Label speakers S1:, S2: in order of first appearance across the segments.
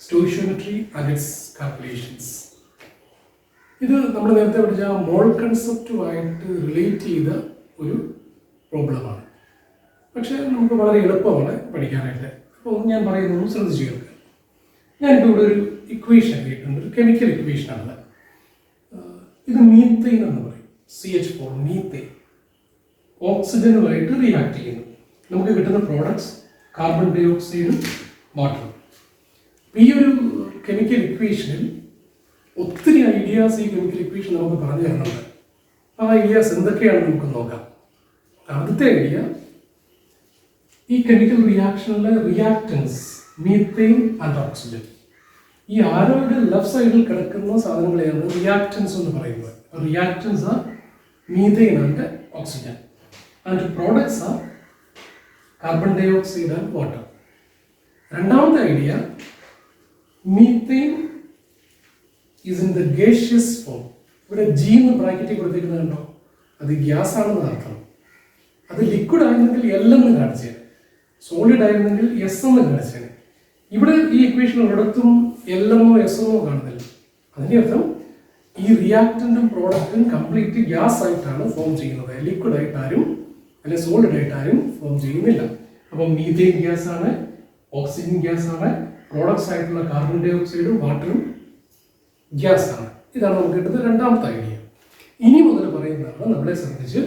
S1: സ്റ്റോയിഷ്യോമെട്രി and it's calculations. ഇത് നമ്മൾ നേരത്തെ പഠിച്ച മോൾ കൺസെപ്റ്റുമായിട്ട് റിലേറ്റ് ചെയ്ത ഒരു പ്രോബ്ലമാണ്. പക്ഷേ നമുക്ക് വളരെ എളുപ്പമാണ് പഠിക്കാനായിട്ട്. അപ്പോൾ ഞാൻ പറയുന്നത് ശ്രദ്ധിച്ചു കേൾക്കുക. ഞാനിപ്പോൾ ഇവിടെ ഒരു ഇക്വേഷൻ എഴുതിയിട്ടുണ്ട്, ഒരു കെമിക്കൽ ഇക്വേഷനാണ്. ഇത് മീത്തൈൻ എന്ന് പറയും. CH4 മീത്തൈൻ ഓക്സിജനുമായിട്ട് റിയാക്ട് ചെയ്യുന്നു. നമുക്ക് കിട്ടുന്ന പ്രോഡക്ട്സ് കാർബൺ ഡൈ ഓക്സൈഡും വാട്ടറും. ഈ ഒരു കെമിക്കൽ ഇക്വേഷനിൽ ഒത്തിരി ഐഡിയാസ് ഈ കെമിക്കൽ ഇക്വേഷൻ നമുക്ക് പറഞ്ഞു തരുന്നുണ്ട്. ആ ഐഡിയാസ് എന്തൊക്കെയാണെന്ന് നമുക്ക് നോക്കാം. ആദ്യത്തെ ഐഡിയ, ഈ കെമിക്കൽ റിയാക്ഷനിലെ റിയാക്റ്റൻസ് മീത്തൈൻ ആൻഡ് ഓക്സിജൻ. ഈ ആരോയുടെ ലെഫ്റ്റ് സൈഡിൽ കിടക്കുന്ന സാധനങ്ങളെയാണ് റിയാക്റ്റൻസ് എന്ന് പറയുന്നത്. Reactants are methane and oxygen and products are carbon dioxide and water. രണ്ടാമത്തെ idea, methane is in the gaseous form. ഇവിടെ ജി എന്ന് ബ്രാക്കറ്റിൽ കൊടുത്തിരിക്കുന്നുണ്ടോ, അത് ഗ്യാസ് ആണെന്ന് അർത്ഥം. അത് ലിക്വിഡ് ആയിരുന്നെങ്കിൽ എൽ എന്ന് കാണിച്ചേ, സോളിഡ് ആയിരുന്നെങ്കിൽ എസ് എന്ന് കാണിച്ചേ. ഇവിടെ ഈ ഇക്വേഷൻ ഒരിടത്തും എൽ എന്നോ എസ് എന്നോ കാണുന്നില്ല. അതിൻ്റെ അർത്ഥം ഈ റിയാക്റ്റന്റും പ്രോഡക്റ്റും കംപ്ലീറ്റ് ഗ്യാസ് ആയിട്ടാണ് ഫോം ചെയ്യുന്നത്. ലിക്വിഡ് ആയിട്ടാരും അല്ലെങ്കിൽ സോളിഡ് ആയിട്ടാരും ഫോം ചെയ്യുന്നില്ല. അപ്പം മീഥെയിൻ ഗ്യാസ് ആണ്, ഓക്സിജൻ ഗ്യാസ് ആണ്, പ്രോഡക്ട്സ് ആയിട്ടുള്ള കാർബൺ ഡൈ ഓക്സൈഡും വാട്ടറും ഗ്യാസ് ആണ്. ഇതാണ് നമുക്ക് കിട്ടുന്നത് രണ്ടാമത്തെ ഐഡിയ. ഇനി മുതൽ പറയുന്നതാണ് നമ്മളെ സംബന്ധിച്ച്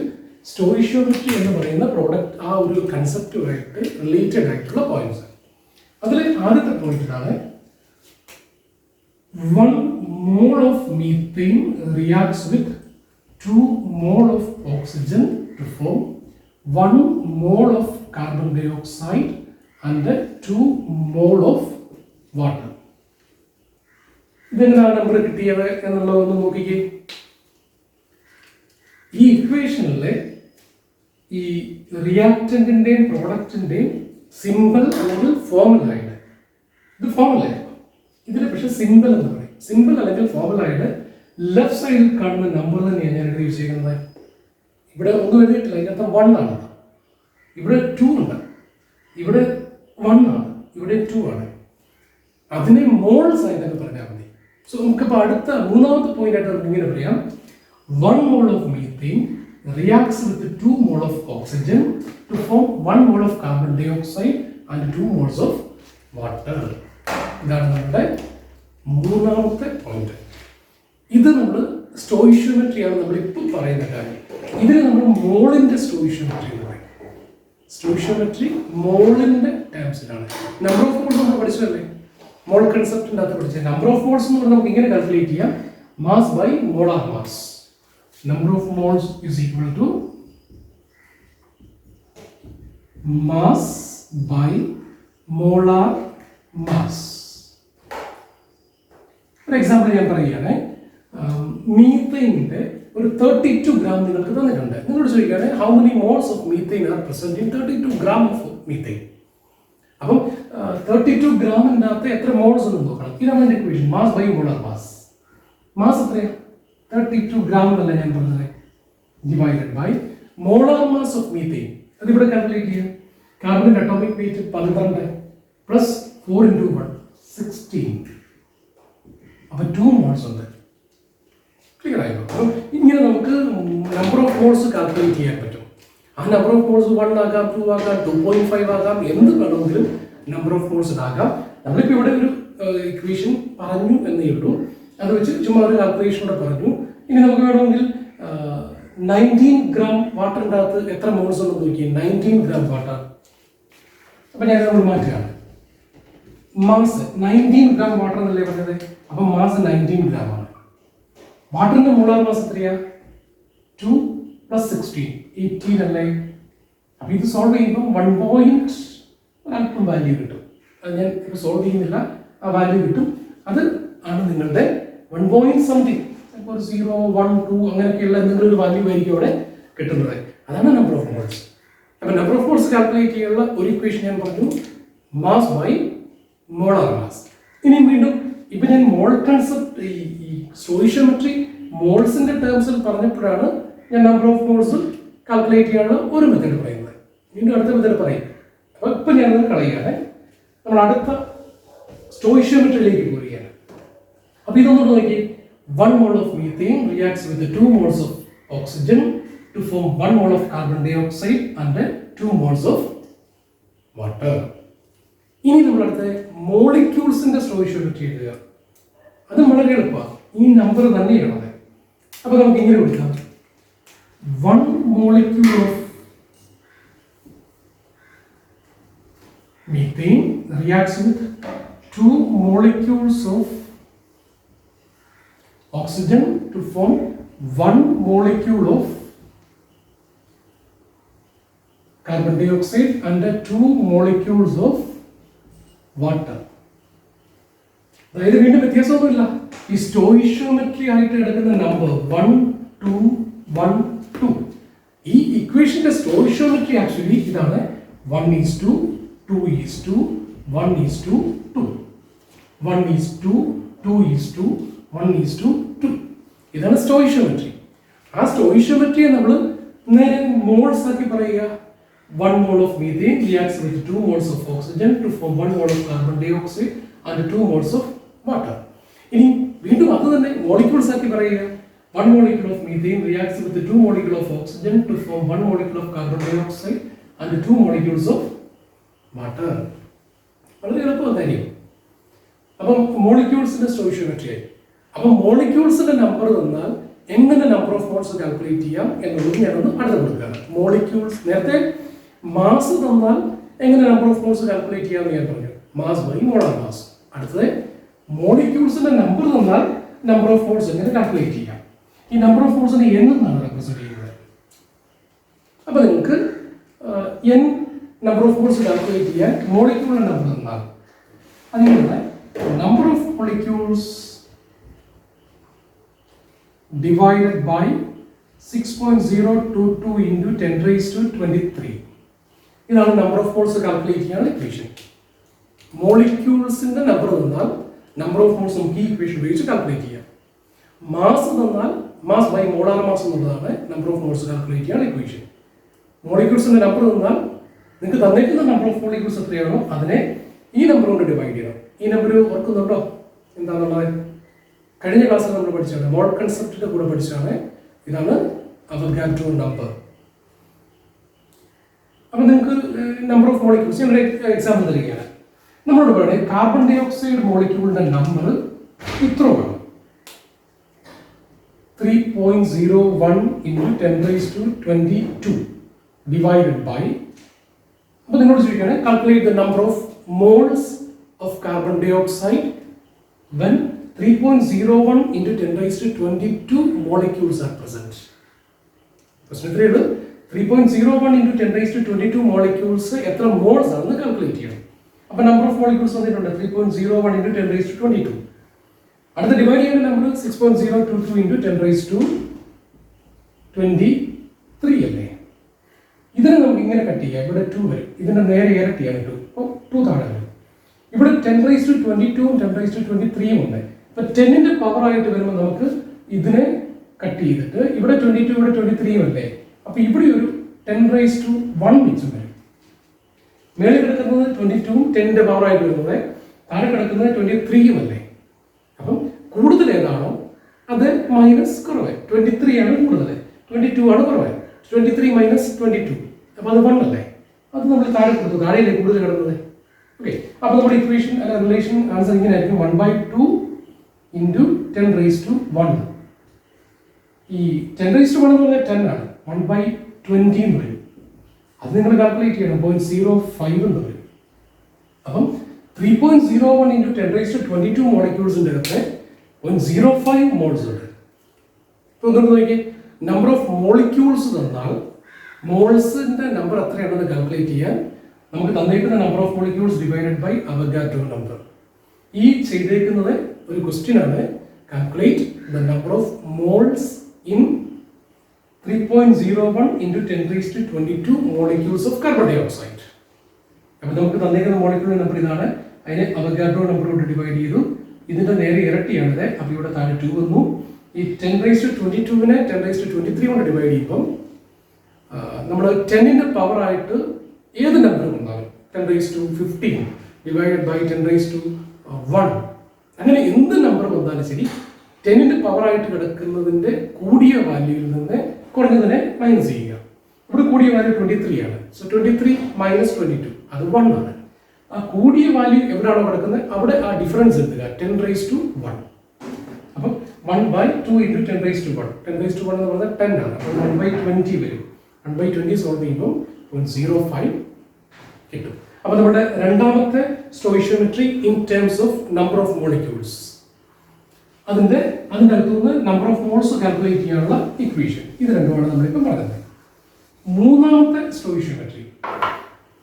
S1: സ്റ്റോയിഷ്യോമെട്രി എന്ന് പറയുന്ന പ്രോഡക്റ്റ് ആ ഒരു കൺസെപ്റ്റുമായിട്ട് റിലേറ്റഡ് ആയിട്ടുള്ള പോയിന്റ്സ്. അതിൽ ആദ്യത്തെ പോയിന്റ് ഇതാണ്, 1 mole of methane reacts with 2 mole of oxygen to form 1 mole of carbon dioxide and 2 mole of water. ഇതെന്താണ് നമ്പർ കിട്ടിയത് എന്നുള്ളതൊന്ന് നോക്കിക്കേ. ഈ ഇക്വേഷനിലെ ഈ റിയാക്റ്റന്റിന്റെയും പ്രോഡക്റ്റിന്റെയും സിമ്പിൾ അല്ലെങ്കിൽ ഫോർമുലയാണ്. ഇത് ഫോർമുലയാണ്. ഇതിൽ പക്ഷെ സിമ്പിൾ എന്ന് പറയും. സിമ്പിൾ അല്ലെങ്കിൽ ഫോർമുലയുടെ ലെഫ്റ്റ് സൈഡിൽ കാണുന്ന നമ്പർ തന്നെയാണ് ഞാൻ എഴുതി വെച്ചിരിക്കുന്നത്. ഇവിടെ ഒന്നും എഴുതിയിട്ടില്ല, ഇതിനകത്ത് 1 ആണ്, ഇവിടെ 2 ഉണ്ട്, ഇവിടെ 1 ആണ്, ഇവിടെ 2 ആണ്. അതിനെ മോൾസ് ആയിട്ടൊക്കെ പറഞ്ഞാൽ മതി. സോ നമുക്കിപ്പോൾ അടുത്ത മൂന്നാമത്തെ പോയിന്റ് ആയിട്ട് നമുക്ക് ഇങ്ങനെ പറയാം, 1 mole of methane reacts with 2 mole of oxygen to form 1 mole of carbon dioxide and 2 moles of water. ഇതാണ് നമ്മുടെ മൂന്നാമത്തെ പോയിന്റ്. ഇത് നമ്മൾ സ്റ്റോയിഷ്യോമെട്രിയാണ് നമ്മളിപ്പോൾ പറയുന്ന കാര്യം. ഇതിന് നമ്മൾ മോളിന്റെ സ്റ്റോയിഷ്യോമെട്രി എന്ന് പറയും. സ്റ്റോയിഷ്യോമെട്രി മോളിന്റെ ടേംസിലാണ്. നമ്പർ ഓഫ് മോൾസ് നമ്മൾ പഠിച്ചതല്ലേ, മോൾ കൺസെപ്റ്റിൻ്റെ അകത്ത് പഠിച്ചത്. നമ്പർ ഓഫ് മോൾസ് എന്ന് പറഞ്ഞാൽ നമുക്ക് ഇങ്ങനെ കാൽക്കുലേറ്റ് ചെയ്യാം, mass by molar mass. Number of moles is equal to mass by molar mass. ഒരു എക്സാമ്പിൾ ഞാൻ പറയുകയാണ്, മീത്തൈനിന്റെ ഒരു 32 ഗ്രാം നിങ്ങൾക്ക് തന്നിട്ടുണ്ട്. നിങ്ങളോട് ചോദിക്കുകയാണ്, how many moles of methane R present in 32 gram of methane. അപ്പം 32 ഗ്രാമിൻ്റെ അകത്ത് എത്ര മോൾസ് എന്ന് നോക്കണം. ഇതാണ് എൻ്റെ equation, mass by molar mass. Mass എത്രയാണ്? 32 ഗ്രാം എന്നല്ല ഞാൻ പറഞ്ഞത്, divided by molar mass of methane. അതിവിടെ കാൽക്കുലേറ്റ് ചെയ്യാം. കാർബണിന്റെ അറ്റോമിക് വെയിറ്റ് 12 പ്ലസ് 4 into 1 16. അപ്പോൾ 2 മോൾസ് ഉണ്ട്. ക്ലിയർ ആയോ? അപ്പം ഇങ്ങനെ നമുക്ക് നമ്പർ ഓഫ് മോൾസ് കാൽക്കുലേറ്റ് ചെയ്യാൻ പറ്റും. ആ നമ്പർ ഓഫ് മോൾസ് 1 ആകാം, 2 ആകാം, 2.5 ആകാം, എന്ത് വേണമെങ്കിലും നമ്പർ ഓഫ് മോൾസ് ആകാം. നമ്മളിപ്പോൾ ഇവിടെ ഒരു ഇക്വേഷൻ പറഞ്ഞു എന്നേ ഉള്ളൂ. അത് വെച്ച് ചുമ്മാ ഒരു കാൽക്കുലേഷനോടെ പറഞ്ഞു. ഇനി നമുക്ക് വേണമെങ്കിൽ 19 ഗ്രാം വാട്ടറിൻ്റെ അകത്ത് എത്ര മോൾസ് ഉണ്ടെന്ന് നോക്കിയേ. 19 ഗ്രാം വാട്ടർ. അപ്പം ഞാൻ നമ്മൾ മാറ്റുകയാണ്. മാസ് 19 ഗ്രാം വാട്ടർ എന്നല്ലേ പറഞ്ഞത്. അപ്പം മാസ് 19 ഗ്രാം ആണ്. വാട്ടറിന്റെ മോളാർ മാസ് എത്രയാ? 2 + 16 18 അല്ലേ. അപ്പം ഇത് സോൾവ് ചെയ്യുമ്പോൾ 1 പോയിന്റ് അല്പം വാല്യൂ കിട്ടും. അത് ഞാൻ ഇപ്പോൾ സോൾവ് ചെയ്യുന്നില്ല, ആ വാല്യൂ കിട്ടും. അത് ആണ് നിങ്ങളുടെ 1 പോയിന്റ് സംതിങ്, ഇപ്പോൾ 0 1 2 അങ്ങനെയൊക്കെയുള്ള എന്തെങ്കിലും ഒരു വാല്യൂ ആയിരിക്കും അവിടെ കിട്ടുന്നത്. അതാണ് നമ്പർ ഓഫ് മോൾസ്. അപ്പം നമ്പർ ഓഫ് മോൾസ് കാൽക്കുലേറ്റ് ചെയ്യാനുള്ള ഒരു ഇക്വേഷൻ ഞാൻ പറഞ്ഞു, മാസ് ബൈ മോളാർ മാസ്. ഇനി വീണ്ടും ഇപ്പം ഞാൻ മോൾ കൺസെപ്റ്റ് ഈ സ്റ്റോയിഷ്യോമെട്രി മോൾസിന്റെ ടേംസിൽ പറഞ്ഞപ്പോഴാണ് ഞാൻ നമ്പർ ഓഫ് മോൾസ് കാൽക്കുലേറ്റ് ചെയ്യാനുള്ള ഒരു മെത്തേഡ് പറയുന്നത്. വീണ്ടും അടുത്ത മെത്തേഡ് പറയും. അപ്പോൾ ഇപ്പം ഞാനത് കളയുകയാണ്. നമ്മൾ അടുത്ത സ്റ്റോയിഷ്യോമെട്രിയിലേക്ക് പോവുകയാണ്. അപ്പോൾ ഇതൊന്നും നോക്കി, 1 mole of methane reacts with 2 moles of oxygen to form 1 mole of carbon dioxide and 2 moles of water. ഇനി നമ്മളടുത്ത് മോളിക്യൂൾസിന്റെ സ്റ്റോയിഷ്യോമെട്രി എഴുതുക. അത് വളരെ എളുപ്പമാണ്, ഈ നമ്പർ തന്നെയാണത്. അപ്പോൾ നമുക്ക് ഇങ്ങനെ കൊടുക്കാം, 1 molecule of methane reacts with 2 molecules of oxygen to form 1 molecule of carbon dioxide and 2 molecules of water. അതായത് വീണ്ടും വ്യത്യാസമൊന്നുമില്ല, ഈ സ്റ്റോയിഷ്യോമെട്രി ആയിട്ട് എടുക്കുന്ന നമ്പർ 1 2 1 2. ഈ ഇക്വേഷന്റെ സ്റ്റോയിഷ്യോമെട്രി ആക്ച്വലി ഇതാണ്, 1:2 2:2 1:2 2 1:2 2:2 1:2. ഇതാണ് സ്റ്റോയിഷ്യോമെട്രി. ആ സ്റ്റോയിഷ്യോമെട്രിയെ നമ്മൾ നേരെ മോൾസ് ആക്കി പറയുക. 1 mole of methane reacts with 2 moles of oxygen to form 1 mole of carbon dioxide and 2 moles of water. ഇനി വീണ്ടും അത് തന്നെ മോളിക്യൂൾസ് ആക്കി പറയുക. 1 molecule of methane reacts with 2 molecules of oxygen to form 1 molecule of carbon dioxide and 2 molecules of water. വളരെ എളുപ്പമായിരിക്കും. അപ്പം മോളിക്യൂൾസിന്റെ സ്റ്റോയിഷ്യോമെട്രി ആയി. അപ്പം മോളിക്യൂൾസിന്റെ നമ്പർ തന്നാൽ എങ്ങനെ നമ്പർ ഓഫ് മോൾസ് കാൽക്കുലേറ്റ് ചെയ്യാം എന്നുള്ളത് ഞാനൊന്ന് അടുത്ത് കൊടുക്കുകയാണ്. മോളിക്യൂൾസ് നേരത്തെ മാസ് തന്നാൽ എങ്ങനെ നമ്പർ ഓഫ് മോൾസ് കാൽക്കുലേറ്റ് ചെയ്യാമെന്ന് ഞാൻ പറഞ്ഞു, മാസ് ബൈ മോളാർ മാസ്. അടുത്തത് മോളിക്യൂൾസിന്റെ നമ്പർ തന്നാൽ നമ്പർ ഓഫ് മോൾസ് എങ്ങനെ കാൽക്കുലേറ്റ് ചെയ്യാം. ഈ നമ്പർ ഓഫ് മോൾസിനെ n എന്നാണ് റെപ്രസെന്റ് ചെയ്യുന്നത്. അപ്പൊ നിങ്ങൾക്ക് n number of moles calculate ചെയ്യാൻ മോളിക്യൂളിന്റെ നമ്പർ തന്നാൽ അതിനുള്ള number of molecules divided by 6.022 into 10 raised to 23. ഇതാണ് നമ്പർ ഓഫ് മോൾസ് കാൽക്കുലേറ്റ് ചെയ്യാനുള്ള ഇക്വേഷൻ. മോളിക്യൂൾസിന്റെ നമ്പർ തന്നാൽ നമ്പർ ഓഫ് മോൾസ് നമുക്ക് ഈ ഇക്വേഷൻ ഉപയോഗിച്ച് കാൽക്കുലേറ്റ് ചെയ്യാം. മാസ് തന്നാൽ മാസ് ബൈ മോളാർ മാസ് എന്നുള്ളതാണ് നമ്പർ ഓഫ് മോൾസ് കാൽക്കുലേറ്റ് ചെയ്യാനുള്ള ഇക്വേഷൻ. മോളിക്യൂൾസിന്റെ നമ്പർ തന്നാൽ നിങ്ങൾക്ക് തന്നിരിക്കുന്ന നമ്പർ ഓഫ് മോളിക്യൂൾസ് എത്രയാണോ അതിനെ ഈ നമ്പർ കൊണ്ട് ഡിവൈഡ് ചെയ്യണം. ഈ നമ്പർ ഓർക്കുന്നുണ്ടോ എന്താണെന്നുള്ളത്? കഴിഞ്ഞ ക്ലാസ്സിൽ നമ്മൾ പഠിച്ചാണ്, മോൾ കൺസെപ്റ്റിന്റെ കൂടെ പഠിച്ചാണ്. ഇതാണ് അവഗാഡ്രോ നമ്പർ. അപ്പം നിങ്ങൾക്ക് നമ്പർ ഓഫ് മോളിക്യൂൾസ് ഞാൻ എക്സാമ്പിൾ തരികയാണ്. നമ്മളോട് പറയുന്നത് കാർബൺ ഡൈ ഓക്സൈഡ് മോളിക്യൂളിന്റെ നമ്പർ ഇത്രയാണ്, 3.01 into 10 raised to 22 divided by. അപ്പോൾ നിങ്ങളോട് ചോദിക്കുകയാണ് calculate the number of moles of carbon dioxide when 3.01 into 10 raised to 22 molecules are present. പ്രശ്നം ഇത്രയേ ഉള്ളൂ, 3.01 into 10 raised to 22 molecules എത്ര മോൾസ് ആണെന്ന് കാൽക്കുലേറ്റ് ചെയ്യണം. അപ്പോൾ നമ്പർ ഓഫ് മോളിക്യൂൾസ് വന്നിട്ടുണ്ട് 3.01 into 10 raised to 22. അടുത്ത ഡിവൈഡ് ചെയ്യുന്ന നമ്പർ 6.022 into 10 raised to 23 അല്ലേ? ഇതിനെ നമുക്ക് ഇങ്ങനെ കട്ട് ചെയ്യാം. ഇവിടെ 2 വരും, ഇതിന്റെ നേരെ ഇരട്ടിയാണ് 2. അപ്പോൾ 2 താഴെ വരും. ഇവിടെ 10 raised to 22 10 raised to 23 ഉണ്ട്. അപ്പോൾ 10ന്റെ പവർ ആയിട്ട് വരുമ്പോൾ നമുക്ക് ഇതിനെ കട്ട് ചെയ്തിട്ട് ഇവിടെ 22 ഇവിടെ 23 അല്ലേ? അപ്പോൾ ഇവിടെ ഒരു 10 raised to 1 മിച്ചം വരും. മേളിൽ കിടക്കുന്നത് 22 10ന്റെ പവർ ആയിട്ട് വരുന്നത്, താഴെ കിടക്കുന്നത് 23 അല്ലേ? അപ്പം കൂടുതൽ ഏതാണോ അത് മൈനസ് കുറവ്, 23 ആണ് കൂടുതൽ, 22 ആണ് കുറവ്. 23 മൈനസ് 22 അപ്പോൾ അത് 1 അല്ലേ? അത് നമ്മൾ താഴെ കൊടുത്തു, താഴെയല്ലേ കൂടുതൽ കിടന്നത്. ഓക്കെ, അപ്പോൾ നമ്മുടെ ഇക്വേഷൻ അല്ല റിലേഷൻ ആൻസർ ഇങ്ങനെ ആയിരിക്കും, 1/2 into 10 raised to 1. ഈ 10 raised to 1 എന്ന് പറഞ്ഞാൽ 10 ആണ്, 1/20 എന്ന് വരും. അത് നിങ്ങൾ കാൽക്കുലേറ്റ് ചെയ്യണം, 0.05 എന്ന് വരും. അപ്പം 3.01 into 10 raised to 22 മോളിക്യൂൾസിൻ്റെ അകത്ത് 0.05 മോൾസ് ഉണ്ട്. ഇപ്പോൾ ഒന്നുകൂടെ നോക്കി, നമ്പർ ഓഫ് മോളിക്യൂൾസ് തന്നാൽ മോൾസിന്റെ നമ്പർ എത്രയാണെന്ന് കാൽക്കുലേറ്റ് ചെയ്യാൻ നമുക്ക് തന്നേക്കുന്ന number of molecules divided by Avogadro number. ഈ ചെയ്തേക്കുന്നത് ഒരു ക്വസ്റ്റ്യൻ ആണ്, calculate the number of moles in 3.01 into 10 raised to 22 molecules of carbon dioxide. അപ്പോൾ നമുക്ക് തന്നേക്കുന്ന മോളിക്യൂൾ നമ്പർ ഇതാണ്, അതിനെ അവഗാഡ്രോ നമ്പർ കൊണ്ട് ഡിവൈഡ് ചെയ്തു. ഇതിന്റെ നേരെ ഇരട്ടിയാണിത്, അപ്പോൾ ഇവിടെ താഴെ 2 വന്നു. ഈ 10 raised to 22നെ 10 raised to 23 കൊണ്ട് ഡിവൈഡ് ചെയ്യുമ്പം നമ്മൾ 10ന്റെ പവർ ആയിട്ട് ഏത് നമ്പർ ഉണ്ടാവും, 10 raised to 15 divided by 10 raised to 1. അങ്ങനെ എന്ത് നമ്പർ വന്നാലും ശരി 10ന്റെ പവറായിട്ട് കിടക്കുന്നതിൻ്റെ കൂടിയ വാല്യൂവിൽ നിന്ന് കുറഞ്ഞതിനെ മൈനസ് ചെയ്യുക. ഇവിടെ കൂടിയ വാല്യൂ 23 ആണ്. സോ 23 മൈനസ് 22 അത് 1 ആണ്. ആ കൂടിയ വാല്യൂ എവിടെയാണോ കിടക്കുന്നത് അവിടെ ആ ഡിഫറൻസ് എടുക്കുക 10⁻1. അപ്പം 1/2 ഇൻറ്റു 10⁻1. 10⁻1 എന്ന് പറഞ്ഞാൽ 10 ആണ്. അപ്പോൾ 1/20 വരും. 1/20 സോൾവ് ചെയ്യുമ്പോൾ 0.05 കിട്ടും. അപ്പോൾ നമ്മുടെ രണ്ടാമത്തെ stoichiometry in terms of number of molecules, അതിൻ്റെ അകത്തുനിന്ന് നമ്പർ ഓഫ് മോൾസ് കാൽക്കുലേറ്റ് ചെയ്യാനുള്ള ഇക്വേഷൻ, ഇത് രണ്ടുമാണ് നമ്മളിപ്പോൾ പറഞ്ഞത്. മൂന്നാമത്തെ സ്റ്റോയിഷ്യോമെട്രി,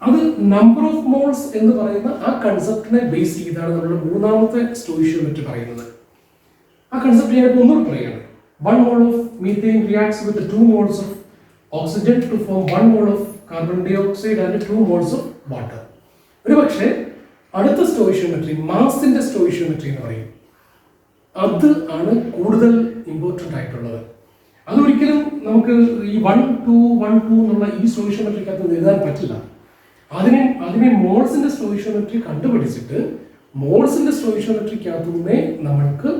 S1: അത് നമ്പർ ഓഫ് മോൾസ് എന്ന് പറയുന്ന ആ കൺസെപ്റ്റിനെ ബേസ് ചെയ്താണ് നമ്മുടെ മൂന്നാമത്തെ സ്റ്റോയിഷ്യോമെട്രി പറയുന്നത്. ആ കൺസെപ്റ്റ് ഞാനിപ്പോൾ ഒന്നുകൂടി പറയുകയാണ്. 1 mole of methane reacts with 2 moles of oxygen to form 1 mole of carbon dioxide and 2 moles of water. ഒരു പക്ഷേ അടുത്ത സ്റ്റോയിഷ്യോമെട്രി മാസിന്റെ സ്റ്റോയിഷ്യോമെട്രി എന്ന് പറയും. അത് ആണ് കൂടുതൽ ഇമ്പോർട്ടൻ്റ് ആയിട്ടുള്ളത്. അതൊരിക്കലും നമുക്ക് ഈ 1 2 1 2 എന്നുള്ള ഈ സ്റ്റോയിഷ്യോമെട്രിക്കകത്ത് എഴുതാൻ പറ്റില്ല. അതിനെ മോൾസിന്റെ സ്റ്റോയിഷ്യോമെട്രി കണ്ടുപിടിച്ചിട്ട് മോൾസിന്റെ സ്റ്റോയിഷ്യോമെട്രിക്കകത്തു നിന്നേ നമ്മൾക്ക്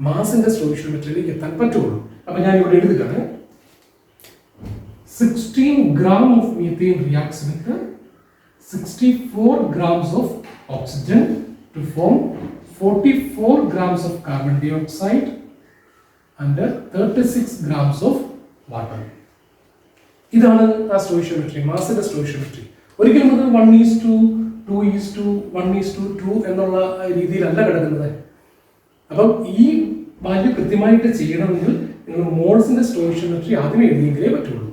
S1: മാസിന്റെ സ്റ്റോയിഷ്യോമെട്രിയിലേക്ക് എത്താൻ പറ്റുള്ളൂ. അപ്പം ഞാൻ ഇവിടെ എഴുതുകയാണ്. 16 gram of methane reacts with 64 grams of oxygen to form 44 grams of carbon dioxide and 36 grams of water. ഇതാണ് ആ സ്റ്റോയിഷ്യോമെട്രി, മാസിന്റെ സ്റ്റോയിഷ്യോമെട്രി. ഒരിക്കലും അത് 1:2 എന്നുള്ള രീതിയിലല്ല കിടക്കുന്നത്. അപ്പം ഈ വാല്യൂ കൃത്യമായിട്ട് ചെയ്യണമെങ്കിൽ നിങ്ങൾ മോൾസിന്റെ സ്റ്റോയിഷ്യോമെട്രി ആദ്യം എഴുതിയെങ്കിലേ പറ്റുള്ളൂ.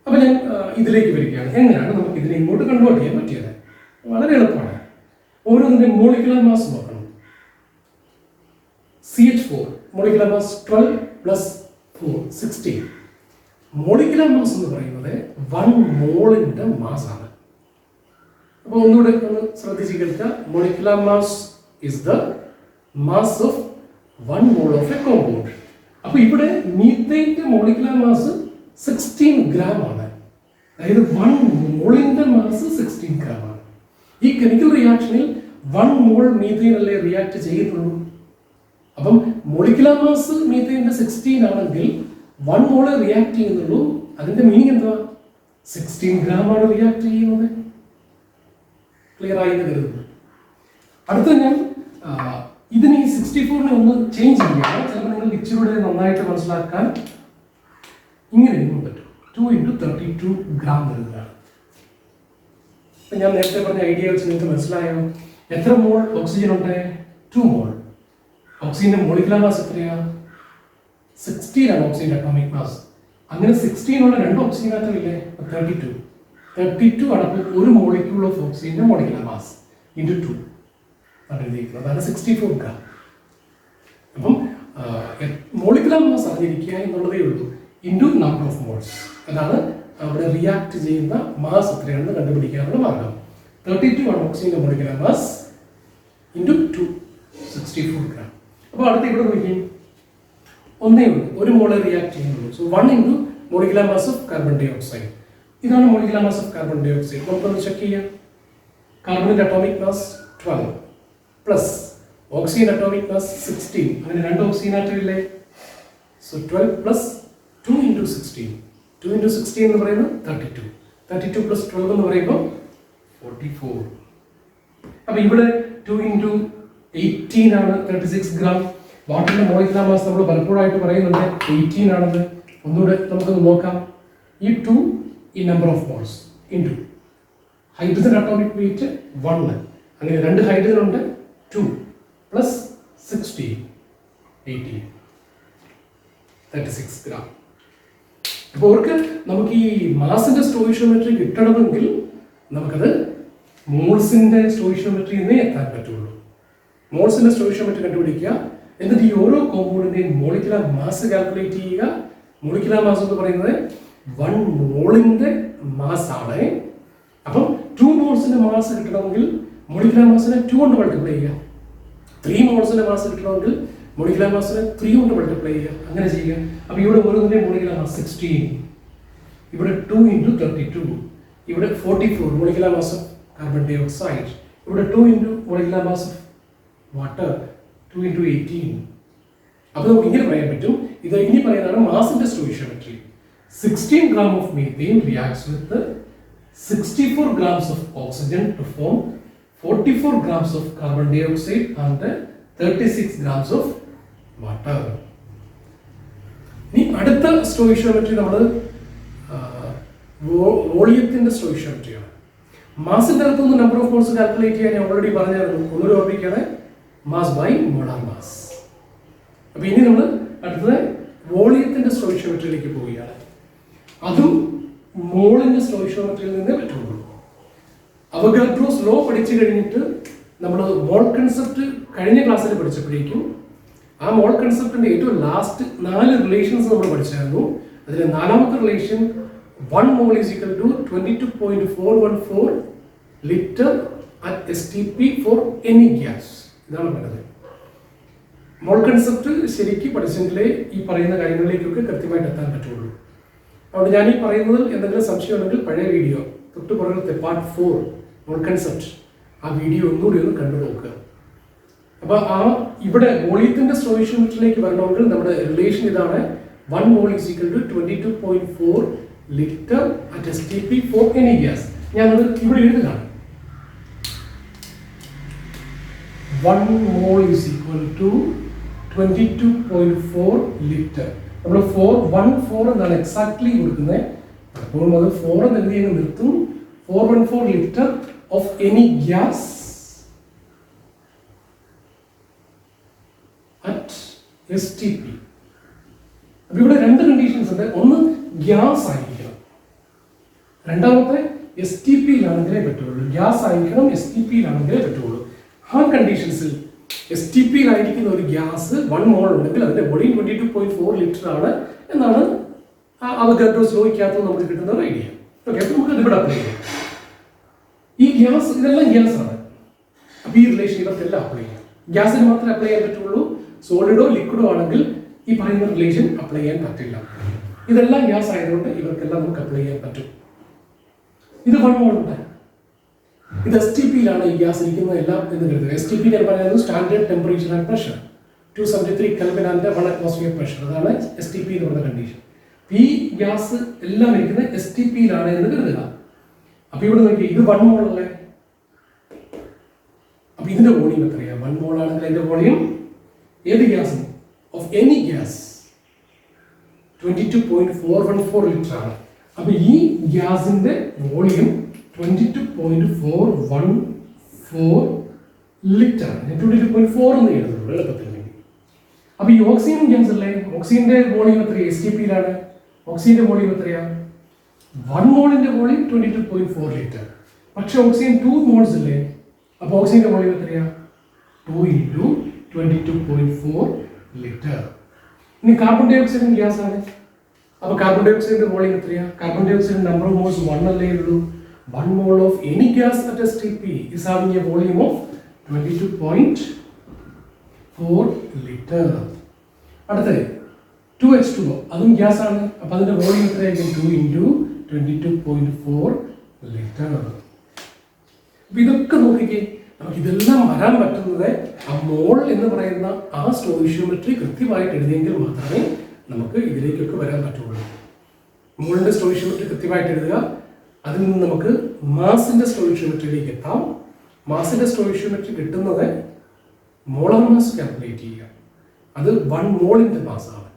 S1: അപ്പം ഞാൻ ഇതിലേക്ക് വരികയാണ്. എങ്ങനെയാണ് നമുക്ക് ഇതിനെ ഇങ്ങോട്ട് കൺവേർട്ട് ചെയ്യാൻ പറ്റിയത്? വളരെ എളുപ്പമാണ്. ഓരോന്നിന്റെ മോളിക്കുലർ മാസ് നോക്കണം. CH4 molecular mass 12 + 4 16. Molecular mass എന്ന് പറയുന്നത് 1 മോളിന്റെ മാസ് ആണ്. അപ്പോൾ ഒന്നുകൂടെ ഒന്ന് ശ്രദ്ധിച്ച് കേൾക്കുക. Molecular mass is the mass of 1 mole of a compound. അപ്പോൾ ഇവിടെ മീഥേന്റെ മോളിക്കുലർ മാസ് 16 gram ആണ്. അതായത് 1 മോളിന്റെ മാസ് 16 gram ആണ്. ഈ കെമിക്കൽ റിയാക്ഷനിൽ 1 മോൾ മീഥേൻ അല്ലേ റിയാക്ട് ചെയ്യുന്നുള്ളൂ. അപ്പം മോളിക്കുലർ മാസ് മീഥേന്റെ 16 ആണെങ്കിൽ 1 മോളെ റിയാക്ട് ചെയ്യുന്നുള്ളൂ. അതിന്റെ മീനിങ് എന്താ? 16 gram ആണ് റിയാക്ട് ചെയ്യുന്നത്. ക്ലിയർ ആയി എന്ന് കരുതുന്നു. അടുത്ത ഞാൻ ഇതിന് ഈ 64നെ ഒന്ന് ചേഞ്ച് ചെയ്യുകയാണ്. ചിലപ്പോൾ നിങ്ങൾ ഇച്ചിലൂടെ നന്നായിട്ട് മനസ്സിലാക്കാൻ ഇങ്ങനെ എഴുതാൻ പറ്റും. 2 × 32 gram എഴുതുകയാണ്. ഇപ്പം ഞാൻ നേരത്തെ പറഞ്ഞ ഐഡിയ വെച്ച് നിങ്ങൾക്ക് മനസ്സിലായോ? എത്ര മോൾ ഓക്സിജൻ ഉണ്ട്? 2 മോൾ. ഓക്സിജന്റെ മോളിക്കുലർ മാസ് എത്രയാണ്? 16 ആണ് ഓക്സിജന്റെ അറ്റോമിക് മാസ്. അങ്ങനെ 16 ഉള്ള 2 ഓക്സിജൻ ആറ്റമില്ലേ? 32 ആണ്. അപ്പോൾ ഒരു മോളിക്യൂൾ ഓഫ് ഓക്സിജന്റെ മോളിക്കുലർ മാസ് ഇൻറ്റു 2 അതാണ് 64 gram. അപ്പം മോളിക്കുലർ മാസ് അറിഞ്ഞിരിക്കുക എന്നുള്ളതേ ഉള്ളൂ. ഇൻറ്റു നമ്പർ ഓഫ് മോൾസ്, അതാണ് അവിടെ റിയാക്ട് ചെയ്യുന്ന മാസ് എത്രയാണെന്ന് കണ്ടുപിടിക്കാനുള്ള മാർഗം. 32 ആണ് ഓക്സിജന്റെ മോളിക്കുലർ മാസ് ഇൻറ്റു 2 64 gram. അപ്പോൾ അടുത്ത് ഇവിടെ നോക്കി, ഒന്നേ ഉള്ളൂ, ഒരു മോളെ റിയാക്ട് ചെയ്യുന്നുള്ളൂ. So 1 × molecular mass of carbon dioxide. ഇതാണ് molecular mass of carbon dioxide. നമുക്കൊന്ന് ചെക്ക് ചെയ്യാം. കാർബണിന്റെ atomic mass 12 plus oxygen atomic mass 16. അങ്ങനെ 2 ഓക്സിജൻ ആറ്റം ഇല്ലേ? സോ 12 + 2 × 16. 2 × 16 എന്ന് പറയുന്നത് 32. 32 + 12 എന്ന് പറയുമ്പോൾ 44. അപ്പം ഇവിടെ 2 × 18 ആണ് 36 gram. വാട്ടറിന്റെ മോളിക്കുലർ മാസ് നമ്മൾ പലപ്പോഴായിട്ട് പറയുന്നുണ്ട് 18 ആണെന്ന്. ഒന്നുകൂടെ നമുക്കൊന്ന് നോക്കാം. ഈ 2 ഈ number of moles into hydrogen atomic wait 1. അങ്ങനെ 2 ഹൈഡ്രജൻ ഉണ്ട്. 2 + 16 18 36 gram. അപ്പോൾ അവർക്ക് നമുക്ക് ഈ മാസിന്റെ സ്റ്റോയിഷ്യോമെട്രി കിട്ടണമെങ്കിൽ നമുക്കത് മോൾസിന്റെ സ്റ്റോയിഷ്യോമെട്രി എന്നേ എത്താൻ പറ്റുള്ളൂ. മോൾസിന്റെ സ്റ്റോയിഷ്യോമെട്രി കണ്ടുപിടിക്കുക. എന്നിട്ട് ഈ ഓരോ കോമ്പൗണ്ടിന്റെയും മോളിക്കുലർ മാസ് കാൽക്കുലേറ്റ് ചെയ്യുക. മോളിക്കുലർ മാസ് എന്ന് പറയുന്നത് 1 മോളിന്റെ മാസ് ആണ്. അപ്പം 2 മോൾസിന്റെ മാസ് കിട്ടണമെങ്കിൽ മോളിക്കുലർ മാസിനെ 2 കൊണ്ട് മൾട്ടിപ്ലൈ ചെയ്യുക. 3 മോൾസിന്റെ മാസ് കിട്ടണമെങ്കിൽ മോളിക്കുലർ മാസിനെ 3 കൊണ്ട് മൾട്ടിപ്ലൈ ചെയ്യുക. അങ്ങനെ ചെയ്യുക. അപ്പോൾ ഇവിടെ ഓരോന്നിന്റെയും മോളിക്കുലർ മാസ് 16. ഇവിടെ 2 × 32. ഇവിടെ 44 molecular mass of carbon dioxide. ഇവിടെ 2 × molecular mass of water 2 into 18. അപ്പോൾ നമുക്ക് ഇങ്ങനെ പറയാൻ പറ്റും, ഇത് ഇനി പറയുന്നതാണ് മാസിന്റെ സ്റ്റോയിഷിയോമെട്രി. 16 gram of methane reacts with 64 grams of oxygen to form 44 grams of carbon dioxide and 36 grams of water. ഇനി അടുത്ത സ്റ്റോയിഷിയോമെട്രി നമ്മൾ വോളിയത്തിന്റെ സ്റ്റോയിഷിയോമെട്രിയാണ്. മാസിന്റെ അകത്തുനിന്ന് നമ്പർ ഓഫ് മോൾസ് കാൽക്കുലേറ്റ് ചെയ്യാൻ ഞാൻ ഓൾറെഡി പറഞ്ഞായിരുന്നു. ഒന്നുകൂടി ഓർമ്മിക്കുകയാണ്, മാസ് ബൈ മോളാർ മാസ്. അപ്പൊ ഇനി നമ്മൾ അടുത്തത് വോളിയത്തിന്റെ സ്റ്റോയിഷിയോമെട്രിയിലേക്ക് പോവുകയാണ്. അതും മോളിന്റെ സ്റ്റോയിഷിയോമെട്രിയിൽ നിന്നേ പറ്റുള്ളൂ. അവഗാഡ്രോസ് ലോ പഠിച്ചു കഴിഞ്ഞിട്ട് നമ്മൾ മോൾ കൺസെപ്റ്റ് കഴിഞ്ഞ ക്ലാസ്സിൽ പഠിച്ചപ്പോഴേക്കും ആ മോൾ കൺസെപ്റ്റിന്റെ ഏറ്റവും ലാസ്റ്റ് 4 റിലേഷൻസ് നമ്മൾ പഠിച്ചായിരുന്നു. അതിൽ 4ാമത്തെ relation 1 mol is equal to 22.414 liter at STP for any gas. ഇതാണ് പറഞ്ഞത്. മോൾ കൺസെപ്റ്റ് ശരിക്കും പഠിച്ചെങ്കിലേ ഈ പറയുന്ന കാര്യങ്ങളിലേക്കൊക്കെ കൃത്യമായിട്ട് എത്താൻ പറ്റുള്ളൂ. അതുകൊണ്ട് ഞാൻ ഈ പറയുന്നതിൽ എന്തെങ്കിലും സംശയം ഉണ്ടെങ്കിൽ പഴയ വീഡിയോ തൊട്ട് പുറകത്തെ പാർട്ട് 4 മോൾ കൺസെപ്റ്റ്, ആ വീഡിയോ ഒന്നുകൂടി ഒന്ന് കണ്ടു നോക്കുക. അപ്പോൾ ആ ഇവിടെ വോളിയത്തിന്റെ സ്റ്റോയിഷിയോമെട്രിയിലേക്ക് വരണമെങ്കിൽ നമ്മുടെ റിലേഷൻ ഇതാണ്. 1 mol is equal to 22.4 liter at STP for any gas. ഞാനത് ഇവിടെ എഴുതുകയാണ്. 1 mol is equal to 22.4 liter. നമ്മൾ 414 എന്നാണ് എക്സാക്ട്ലി കൊടുക്കുന്നത്. അപ്പോൾ അത് 4 എന്ന് എഴുതി അങ്ങ് നിർത്തും. 414 litre of any gas at STP. അപ്പൊ ഇവിടെ 2 കണ്ടീഷൻസ് ഉണ്ട്. ഒന്ന് ഗ്യാസ് ആയിരിക്കണം, രണ്ടാമത്തെ STP-യിലാണെങ്കിലേ പറ്റുള്ളൂ. ഗ്യാസ് ആയിരിക്കണം, STP-യിലാണെങ്കിലേ പറ്റുള്ളൂ. ആ കണ്ടീഷൻസിൽ STP-യിലായിരിക്കുന്ന ഒരു ഗ്യാസ് 1 mol ഉണ്ടെങ്കിൽ അതിന്റെ വോളിയം 22.4 ലിറ്റർ ആണ് എന്നാണ് അവഗാഡ്രോസ് ലോയ്ക്കകത്ത് നമുക്ക് കിട്ടുന്ന ഒരു ഐഡിയ. ഓക്കെ, അപ്പൊ നമുക്ക് ഇവിടെ അപ്ലൈ ചെയ്യാം. ഈ ഗ്യാസ് ഇതെല്ലാം ഗ്യാസ് ആണ്. അപ്പൊ ഈ റിലേഷൻ ഇവർക്കെല്ലാം അപ്ലൈ ചെയ്യാം. ഗ്യാസിന് മാത്രമേ അപ്ലൈ ചെയ്യാൻ പറ്റുള്ളൂ. സോളിഡോ ലിക്വിഡോ ആണെങ്കിൽ ഈ പറയുന്ന റിലേഷൻ അപ്ലൈ ചെയ്യാൻ പറ്റില്ല. ഇതെല്ലാം ഗ്യാസ് ആയതുകൊണ്ട് ഇവർക്കെല്ലാം നമുക്ക് അപ്ലൈ ചെയ്യാൻ പറ്റും. ഇത് 1 mol ഉണ്ട്. ഇത് STP-യിലാണ് ഈ ഗ്യാസ് ഇരിക്കുന്നത് എല്ലാം എന്ന് കരുതുക. STP എന്ന് പറയുന്നത് standard temperature and pressure, 273 Kelvin and 1 atmosphere pressure. അതാണ് STP എന്ന് പറയുന്ന കണ്ടീഷൻ. ഈ ഗ്യാസ് എല്ലാം ഇരിക്കുന്നത് STP-യിലാണ് എന്ന് കരുതുക. അപ്പൊ ഇവിടെ നോക്കിയാൽ ഇത് 1 mol അല്ലേ. അപ്പൊ ഇതിന്റെ വോളിയം എത്രയാണ്? 1 mol ആണെങ്കിൽ അതിന്റെ വോളിയം ഏത് gas off any gas 22.414 litre ആണ്. അപ്പൊ ഈ ഗ്യാസിന്റെ വോളിയം 22.414 ലിറ്റർ ആണ്. 22.4 എന്ന് എഴുതുന്നുള്ളൂ എളുപ്പത്തിൽ. അപ്പൊ ഈ ഓക്സിജൻ ഗ്യാസ് അല്ലേ, ഓക്സിജന്റെ വോളിയം എത്രയാണ്? STP-യിലാണ്. ഓക്സിജന്റെ വോളിയം എത്രയാണ്? 1 മോളിന്റെ വോളിയം 22.4 ലിറ്റർ. പക്ഷെ ഓക്സിജൻ 2 മോൾസ് അല്ലേ. അപ്പൊ ഓക്സിജന്റെ വോളിയം എത്രയാണ്? 2 into 22.4 ലിറ്റർ. ഇനി കാർബൺ ഡൈ ഓക്സൈഡ് ഗ്യാസ് ആണ്. അപ്പൊ കാർബൺ ഡൈ ഓക്സൈഡിന്റെ വോളിയം എത്രയാണ്? Carbon dioxide number of moles 1 അല്ലേ ഉള്ളൂ. 1 mol of any gas at STP is having a volume of 22.4 liter. അടുത്തത് 2H2O, അതും ഗ്യാസ് ആണ്. അപ്പൊ അതിന്റെ വോളിയം എത്രയായിരിക്കും? 2 into 22.4 ലിറ്റർ. അപ്പൊ ഇതൊക്കെ നോക്കിക്കേ, നമുക്ക് ഇതെല്ലാം വരാൻ പറ്റുന്നത് ആ മോൾ എന്ന് പറയുന്ന ആ സ്റ്റോയിഷിയോമെട്രി കൃത്യമായിട്ട് എഴുതിയെങ്കിൽ മാത്രമേ നമുക്ക് ഇതിലേക്കൊക്കെ വരാൻ പറ്റുള്ളൂ. മോളിന്റെ സ്റ്റോയിഷിയോമെട്രി കൃത്യമായിട്ട് എഴുതുക. അതിൽ നിന്ന് നമുക്ക് മാസിന്റെ സ്റ്റോയിഷിയോമെട്രിയിലേക്ക് എത്താം. മാസിന്റെ സ്റ്റോയിഷിയോമെട്രി കിട്ടുന്നത് മോളാർ മാസ് കാൽക്കുലേറ്റ് ചെയ്യുക. അത് 1 മോളിന്റെ മാസ് ആണ്.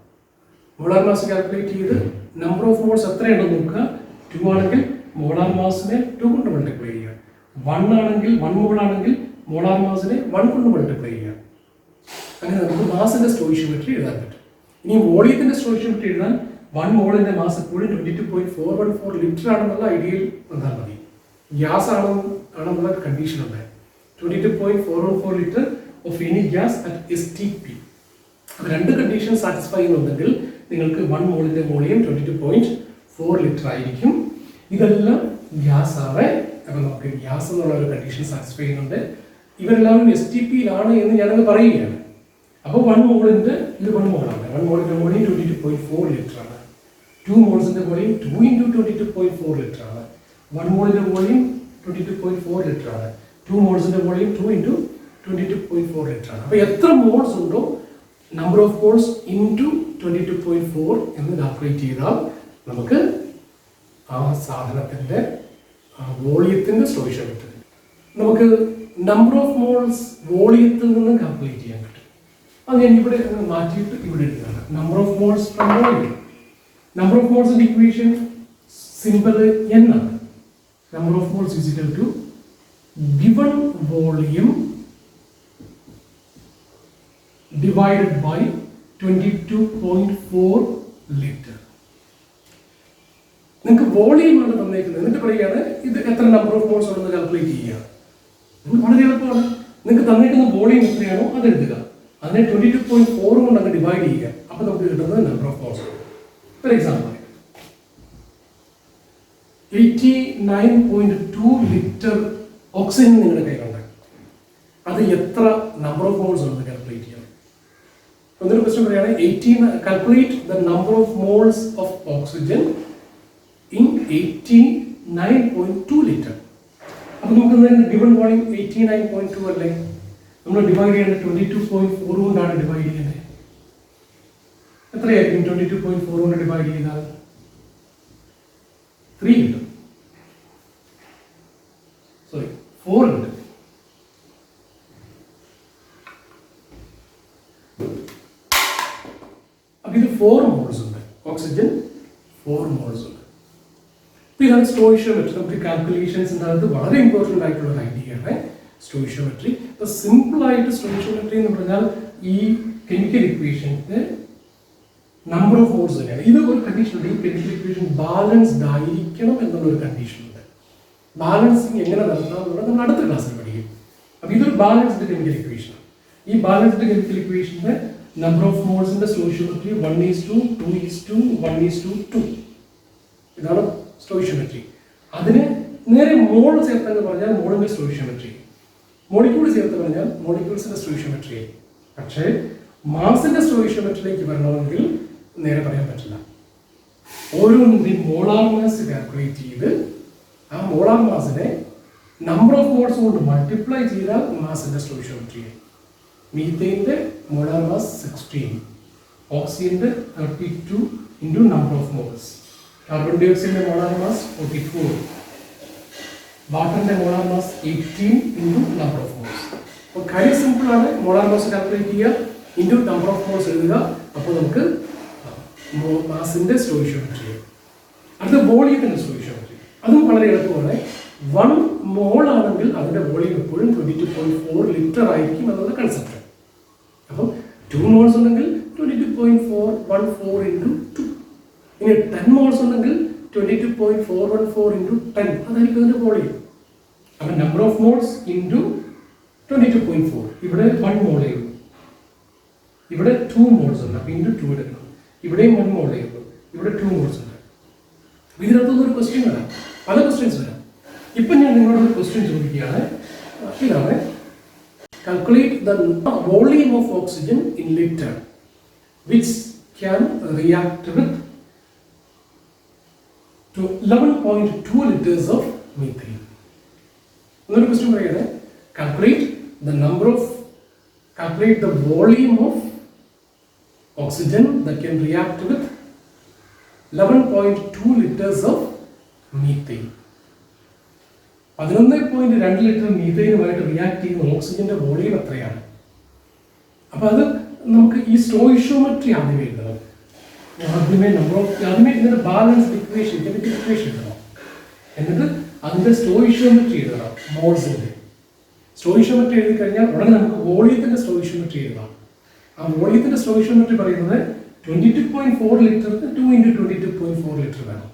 S1: മോളാർ മാസ് കാൽക്കുലേറ്റ് ചെയ്ത് നമ്പർ ഓഫ് മോൾസ് എത്രയുണ്ടെന്ന് നോക്കുക. 2 ആണെങ്കിൽ മോളാർ മാസിനെ 2 കൊണ്ട് മൾട്ടിപ്ലൈ ചെയ്യുക. 1 ആണെങ്കിൽ 1 മോൾ ആണെങ്കിൽ മോളാർ മാസിനെ 1 കൊണ്ട് മൾട്ടിപ്ലൈ ചെയ്യുക. അങ്ങനെ നമുക്ക് മാസിന്റെ സ്റ്റോയിഷിയോമെട്രി എഴുതാൻ പറ്റും. ഇനി വോളിയത്തിന്റെ സ്റ്റോയിഷിയോമെട്രി എഴുതാൻ 1 മോളിന്റെ മാസ് എപ്പോഴും 22.414 ലിറ്റർ ആണെന്നുള്ള ഐഡിയയിൽ വന്നാൽ മതി. ഗ്യാസ് ആണെന്നുള്ള കണ്ടീഷൻ ഉണ്ട്. 22.414 litre of any gas at STP. അപ്പോൾ 2 കണ്ടീഷൻ സാറ്റിസ്ഫൈ ചെയ്യുന്നുണ്ടെങ്കിൽ നിങ്ങൾക്ക് 1 മോളിന്റെ വോളിയം 22.4 ലിറ്റർ ആയിരിക്കും. ഇതെല്ലാം ഗ്യാസ് ആണ്. അപ്പോൾ നമുക്ക് ഗ്യാസ് എന്നുള്ള ഒരു കണ്ടീഷൻ സാറ്റിസ്ഫൈ ചെയ്യുന്നുണ്ട്. ഇവരെല്ലാവരും STP-യിലാണ് എന്ന് ഞാനത് പറയുകയാണ്. അപ്പോൾ 1 മോളിന്റെ ഇത് 1 മോളാണ്. 1 മോളിന്റെ വോളിയം 22.4 ലിറ്റർ ആണ്. 2 മോൾസിന്റെ വോളിയം 2 into 22.4 ലിറ്റർ ആണ്. 1 മോളിന്റെ വോളിയം 22.4 ലിറ്റർ ആണ്. 2 മോൾസിന്റെ വോളിയം 2 into 22.4 ലിറ്റർ ആണ്. അപ്പോൾ എത്ര മോൾസ് ഉണ്ടോ നമ്പർ ഓഫ് മോൾസ് ഇൻറ്റു 22.4 എന്ന് കാൽക്കുലേറ്റ് ചെയ്താൽ നമുക്ക് ആ സാധനത്തിൻ്റെ വോളിയത്തിൻ്റെ സ്റ്റോയിഷൻ കിട്ടും. നമുക്ക് നമ്പർ ഓഫ് മോൾസ് വോളിയത്തിൽ നിന്ന് കാൽക്കുലേറ്റ് ചെയ്യാൻ പറ്റും. അത് ഞാൻ ഇവിടെ മാറ്റിയിട്ട് ഇവിടെ എടുക്കുകയാണ്. Number of moles from volume. Number of മോൾസിൻ്റെ ഇക്വേഷൻ സിമ്പിൾ n ആണ്. Number of moles is equal to given volume divided by 22.4 litre. നിങ്ങൾക്ക് വോളിയം ആണ് തന്നേക്കുന്നത്. എന്നിട്ട് പറയുകയാണ് ഇത് എത്ര നമ്പർ ഓഫ് മോൾസ് ഉണ്ടെന്ന് കാൽക്കുലേറ്റ് ചെയ്യുക. വളരെ എളുപ്പമാണ്. നിങ്ങൾക്ക് തന്നേക്കുന്ന വോളിയം എത്രയാണോ അത് എഴുതുക. അതിനെ 22.4 കൊണ്ട് അങ്ങ് ഡിവൈഡ് ചെയ്യുക. അപ്പോൾ നമുക്ക് കിട്ടുന്നത് number of moles. For example 89.2 litre oxygen നിങ്ങളുടെ കയ്യിലുണ്ട്. അത് എത്ര നമ്പർ ഓഫ് മോൾസ് ഉണ്ടെന്ന് കാൽക്കുലേറ്റ് ചെയ്യണം. ഒന്നൊരു ക്വസ്റ്റ്യൻ പറയുകയാണ് calculate the number of moles of oxygen in 89.2 litre. അപ്പോൾ നമുക്ക് ഗിവൺ വോളിയം 89.2 അല്ലേ? നമ്മൾ ഡിവൈഡ് ചെയ്യേണ്ടത് 22.4 കൊണ്ടാണ് ഡിവൈഡ് ചെയ്യുന്നത്. എത്രയായിരിക്കും 22.4 കൊണ്ട് ഡിവൈഡ് ചെയ്താൽ? 3 കിട്ടും. സോറി 4 കിട്ടും. അപ്പോൾ ഇത് 4 മോൾസ് ഉണ്ട്. ഓക്സിജൻ 4 മോൾസ് ഉണ്ട്. ഇതാണ് സ്റ്റോയിഷിയോമെട്രി. നമുക്ക് കാൽക്കുലേഷൻസിൻ്റെ അകത്ത് വളരെ ഇമ്പോർട്ടൻ്റ് ആയിട്ടുള്ള ഒരു ഐഡിയയാണ് സ്റ്റോയിഷിയോമെട്രി. അപ്പോൾ സിമ്പിളായിട്ട് സ്റ്റോയിഷിയോമെട്രി എന്ന് പറഞ്ഞാൽ ഈ കെമിക്കൽ ഇക്വേഷൻ്റെ നമ്പർ ഓഫ് മോൾസ് തന്നെയാണ്. ഇത് ഒരു കണ്ടീഷനുണ്ട്. ഈ കെമിക്കൽ ഇക്വേഷൻ ബാലൻസ്ഡ് ആയിരിക്കണം എന്നുള്ളൊരു കണ്ടീഷനുണ്ട്. ബാലൻസിങ് എങ്ങനെ നടത്താമെന്നുള്ളത് നമ്മൾ അടുത്ത ക്ലാസ്സിൽ പഠിക്കും. അപ്പോൾ ഇതൊരു ബാലൻസ്ഡ് കെമിക്കൽ ഇക്വേഷനാണ്. ഈ ബാലൻസ്ഡ് കെമിക്കൽ ഇക്വേഷൻ്റെ നമ്പർ ഓഫ് മോൾസിൻ്റെ സ്റ്റോയിഷിയോമെട്രി 1:2, 2:1, 1:2. ഇതാണ് സ്റ്റോയിഷിയോമെട്രി. അതിന് നേരെ മോൾ ചേർത്തെന്ന് പറഞ്ഞാൽ മോളിൻ്റെ സ്റ്റോയിഷിയോമെട്രി, മോളിക്യൂൾ ചേർത്ത് പറഞ്ഞാൽ മോളിക്യൂൾസിൻ്റെ സ്റ്റോയിഷിയോമെട്രി. പക്ഷേ മാസിൻ്റെ സ്റ്റോയിഷിയോമെട്രിയിലേക്ക് വരണമെങ്കിൽ നേരെ പറയാൻ പറ്റില്ല. ഓരോന്നിൻ്റെയും മോളാർ മാസ് കാൽക്കുലേറ്റ് ചെയ്ത് ആ മോളാർ മാസിനെ നമ്പർ ഓഫ് മോൾസ് കൊണ്ട് മൾട്ടിപ്ലൈ ചെയ്താൽ മാസിൻ്റെ സ്റ്റോയിഷിയോമെട്രി. മീത്തേൻ്റെ മോളാർ മാസ് 16, ഓക്സിജൻ്റെ 32 into number of moles, carbon ഡൈ ഓക്സൈഡിൻ്റെ മോളാർ മാസ് 44, വാട്ടറിൻ്റെ molar mass 18 into number of moles. അപ്പോൾ കാര്യം സിമ്പിളാണ്. മോളാർ മാസ് കാൽക്കുലേറ്റ് ചെയ്യുക, ഇൻറ്റു നമ്പർ ഓഫ് മോൾസ് എഴുതുക. അപ്പോൾ നമുക്ക് മാസിൻ്റെ സ്റ്റോയിഷിയോമെട്രി. അടുത്ത വോളിയത്തിൻ്റെ സ്റ്റോയിഷിയോമെട്രി. അതും വളരെ എളുപ്പമാണ്. 1 മോൾ ആണെങ്കിൽ അതിൻ്റെ വോളിയം എപ്പോഴും 22.4 ലിറ്റർ ആയിരിക്കും എന്നുള്ള കൺസെപ്റ്റ്. അപ്പം 2 മോൾസ് ഉണ്ടെങ്കിൽ 22.414 ഇൻറ്റു 2. ഇനി 10 മോൾസ് ഉണ്ടെങ്കിൽ 22.414 ഇൻറ്റു 10. അതായിരിക്കും അതിൻ്റെ വോളിയം. അപ്പം നമ്പർ ഓഫ് മോൾസ് ഇൻറ്റു 22.4. ഇവിടെ 1 മോളേ ഉള്ളൂ. ഇവിടെ 2 മോൾസ് ഉണ്ട്. അപ്പം ഇൻറ്റു 2 എടുക്കണം. ഇവിടെയും 1 മോളേ ഉള്ളൂ. ഇവിടെ 2 മോൾസ് ഉണ്ട്. ഇതിനകത്തുനിന്ന് ഒരു ക്വസ്റ്റ്യൻ വരാം, പല ക്വസ്റ്റ്യൻസ് വരാം. ഇപ്പം ഞാൻ നിങ്ങളോടൊരു ക്വസ്റ്റ്യൻ ചോദിക്കുകയാണ്. ഇതാണ് calculate the volume of oxygen in litre which can react with 11.2 liters of methane. Another question പറയുന്നത് calculate the volume of oxygen that can react with 11.2 liters of methane. 11.2 litre മീഥൈനുമായിട്ട് react ചെയ്യുന്ന ഓക്സിജന്റെ volume എത്രയാണ്? അപ്പോൾ അത് നമുക്ക് ഈ സ്റ്റോയിഷിയോമെട്രി ആദ്യമേ എഴുതണം. ആദ്യമേ ഇതിന്റെ ബാലൻസ് ഇക്വേഷൻ, കെമിക്കൽ ഇക്വേഷൻ എഴുതണം. എന്നിട്ട് അതിന്റെ സ്റ്റോയിഷിയോമെട്രി എഴുതണം. മോൾസിന്റെ സ്റ്റോയിഷിയോമെട്രി എഴുതി കഴിഞ്ഞാൽ ഉടനെ നമുക്ക് വോളിയത്തിന്റെ സ്റ്റോയിഷിയോമെട്രി എഴുതാം. ആ വോളിയത്തിന്റെ സ്റ്റോയിഷിയോമെട്രി പറയുന്നത് 22.4 ലിറ്ററിന് 2 × 22.4 ലിറ്റർ വേണം.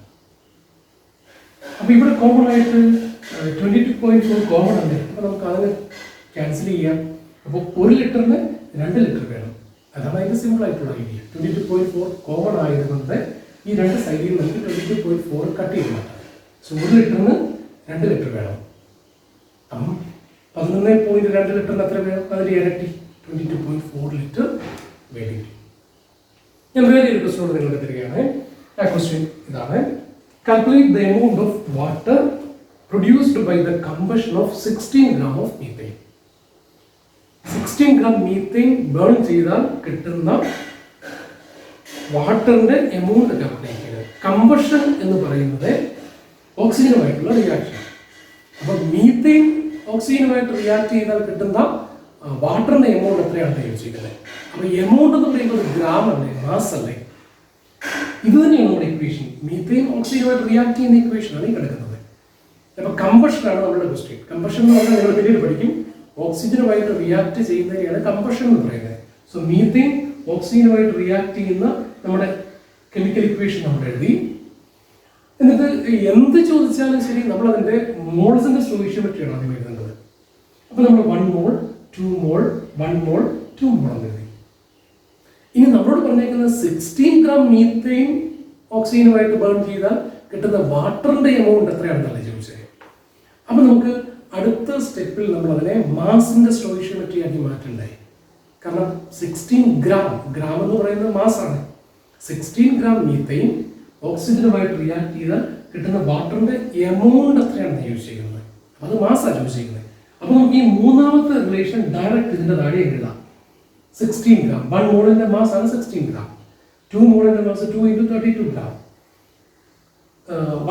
S1: അപ്പോൾ ഇവിടെ കോമൺ ആയിട്ട് 22.4 കോമൺ ആണ്. അപ്പോൾ നമുക്ക് അതിനെ ക്യാൻസൽ ചെയ്യാം. അപ്പോൾ 1 ലിറ്ററിന് 2 ലിറ്റർ വേണം. അതാണ് അതിൻ്റെ സിമ്പിൾ ആയിട്ടുള്ള ഐഡിയ. 22.4 കോമൺ ആയതുകൊണ്ട് ഈ രണ്ട് സൈഡിൽ നമുക്ക് 22.4 കട്ട് ചെയ്ത് മാറ്റാം. സോ 1 ലിറ്ററിന് 2 ലിറ്റർ വേണം. അപ്പം 11.2 ലിറ്ററിന് എത്ര വേണം? അതിൻ്റെ ഇരട്ടി 22.4 ലിറ്റർ വേണ്ടി വരും. ഞാൻ വേറെ ഒരു ക്വസ്റ്റ്യനോട് നിങ്ങൾക്ക് തരികയാണ്. ആ ക്വസ്റ്റ്യൻ ഇതാണ്: calculate the amount of water produced by the combustion of 16 gram of methane. 16 gram methane burn ചെയ്താൽ കിട്ടുന്ന വാട്ടറിന്റെ എമൗണ്ട് കാൽക്കുലേറ്റ് ചെയ്യുന്നത്. കമ്പഷൻ എന്ന് പറയുന്നത് ഓക്സിജനുമായിട്ടുള്ള റിയാക്ഷൻ. അപ്പൊ മീത്തൈൻ ഓക്സിജനുമായിട്ട് റിയാക്ട് ചെയ്താൽ കിട്ടുന്ന വാട്ടറിന്റെ എമൗണ്ട് എത്രയാണെന്ന് ചോദിച്ചിരിക്കുന്നത്. അപ്പൊ എമൗണ്ട് എന്ന് പറയുന്നത് ഒരു ഗ്രാം അല്ലേ, മാസ് അല്ലേ? ഇത് തന്നെയാണ് നമ്മുടെ ഇക്വേഷൻ. മീത്തൈൻ ഓക്സിജനുമായിട്ട് റിയാക്ട് ചെയ്യുന്ന ഇക്വേഷനാണ് ഈ കിടക്കുന്നത്. അപ്പൊ കമ്പഷനാണ് നമ്മുടെ ക്വസ്റ്റ്യൻ. കമ്പഷൻ എന്ന് പറഞ്ഞാൽ നിങ്ങൾ പിന്നീട് പഠിക്കും. ഓക്സിജനുമായിട്ട് റിയാക്ട് ചെയ്യുന്നതിനെയാണ് കമ്പഷൻ എന്ന് പറയുന്നത്. സോ മീത്തൈൻ ഓക്സിജനുമായിട്ട് റിയാക്ട് ചെയ്യുന്ന നമ്മുടെ കെമിക്കൽ ഇക്വേഷൻ നമ്മൾ എഴുതി. എന്നിട്ട് എന്ത് ചോദിച്ചാലും ശരി നമ്മൾ അതിന്റെ മോൾസിന്റെ സ്റ്റോയിഷിയോമെട്രിയാണ് ആദ്യം എഴുതേണ്ടത്. അപ്പൊ നമ്മൾ 1 മോൾ 2 മോൾ 1 മോൾ 2 മോൾ എന്ന് എഴുതി. ഇനി നമ്മളോട് പറഞ്ഞേക്കുന്നത് 16 ഗ്രാം മീത്തൈൻ ഓക്സിജനുമായിട്ട് ബേൺ ചെയ്താൽ കിട്ടുന്ന വാട്ടറിന്റെ എമൗണ്ട് എത്രയാണെന്നല്ലേ ചോദിച്ചത്. അപ്പൊ നമുക്ക് അടുത്ത സ്റ്റെപ്പിൽ നമ്മൾ അതിനെ മാസിന്റെ സ്റ്റോയിഷിയോമെട്രി ആക്കി മാറ്റണ്ടേ. കാരണം 16 ഗ്രാം എന്ന് പറയുന്നത് മാസാണ്. 16 ഗ്രാം മീത്തൈൻ ഓക്സിജനുമായിട്ട് റിയാക്ട് ചെയ്താൽ കിട്ടുന്ന വാട്ടറിന്റെ എമൗണ്ട് എത്രയാണെന്ന് ചോദിച്ചിരിക്കുന്നത്. അത് മാസാണ് ചോദിച്ചിരിക്കുന്നത്. അപ്പൊ നമുക്ക് ഈ മൂന്നാമത്തെ റിലേഷൻ ഡയറക്റ്റ് ഇതിന്റെ താഴെ എഴുതാം. 16 ഗ്രാം 1 മോളിന്റെ മാസ് ആണ് 16 ഗ്രാം. 2 മോളിന്റെ mass 2 × 32 gram.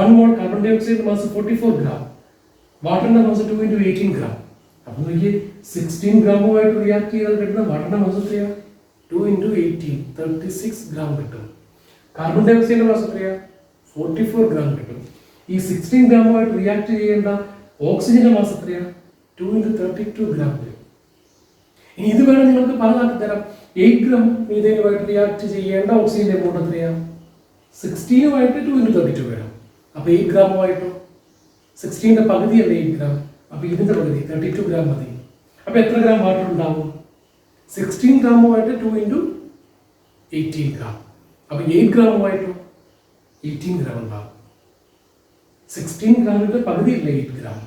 S1: 1 mole carbon dioxide mass 44 gram. വാട്ടറിന്റെ മാസ് 2 × 18 ഗ്രാം. അപ്പൊ നോക്കി 16 ഗ്രാമുമായിട്ട് റിയാക്ട് ചെയ്താൽ കിട്ടുന്ന വാട്ടറിന്റെ മാസ് എത്രയാ? 2 × 18 36 ഗ്രാം കിട്ടും. കാർബൺ ഡൈ ഓക്സൈഡിന്റെ മാസ് എത്രയാ? 44 ഗ്രാം കിട്ടും. ഈ 16 ഗ്രാമുമായിട്ട് റിയാക്ട് ചെയ്യേണ്ട ഓക്സിജന്റെ മാസ് എത്രയാ? 2 × 32 ഗ്രാം വരും. ഇനി ഇത് വേണം നിങ്ങൾക്ക് പറഞ്ഞാക്കി തരാം. 8 ഗ്രാം മീഥൈനുമായിട്ട് റിയാക്ട് ചെയ്യേണ്ട ഓക്സിജന്റെ എമൗണ്ട് എത്രയാ? 16 2 × 32 വരാം. അപ്പൊ 8 ഗ്രാമുമായിട്ടോ 16ന്റെ പകുതിയല്ലേ 8 ഗ്രാം. അപ്പൊ ഇതിന്റെ പകുതി 32 ഗ്രാം മതി. അപ്പൊ എത്ര ഗ്രാം വാട്ടർ ഉണ്ടാവും? 16 ഗ്രാമുമായിട്ട് 2 × 18 ഗ്രാം. അപ്പൊ 8 ഗ്രാമുമായിട്ടോ 18 ഗ്രാം ഉണ്ടാവും. 16 ഗ്രാമിന്റെ പകുതിയല്ലേ 8 ഗ്രാം.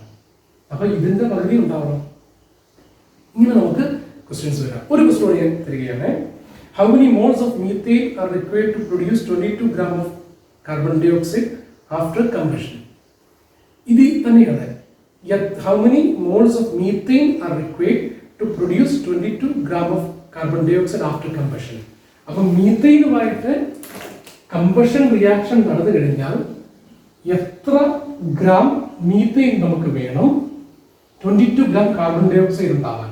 S1: അപ്പൊ ഇതിന്റെ പകുതി ഉണ്ടാവണം. ഇങ്ങനെ നമുക്ക് ക്വസ്റ്റ്യൻസ് വരാം. ഒരു ക്വസ്റ്റ്യൻ ഞാൻ തരികയാണ്. How many moles of methane are required to produce 22 gram of carbon dioxide after combustion? ഇത് തന്നെയാണ്. How many moles of methane are required to produce 22 gram of carbon dioxide after combustion. അപ്പൊ മീത്തൈനുമായിട്ട് combustion reaction നടന്നു കഴിഞ്ഞാൽ എത്ര gram methane നമുക്ക് വേണം 22 gram carbon dioxide ഉണ്ടാവാൻ?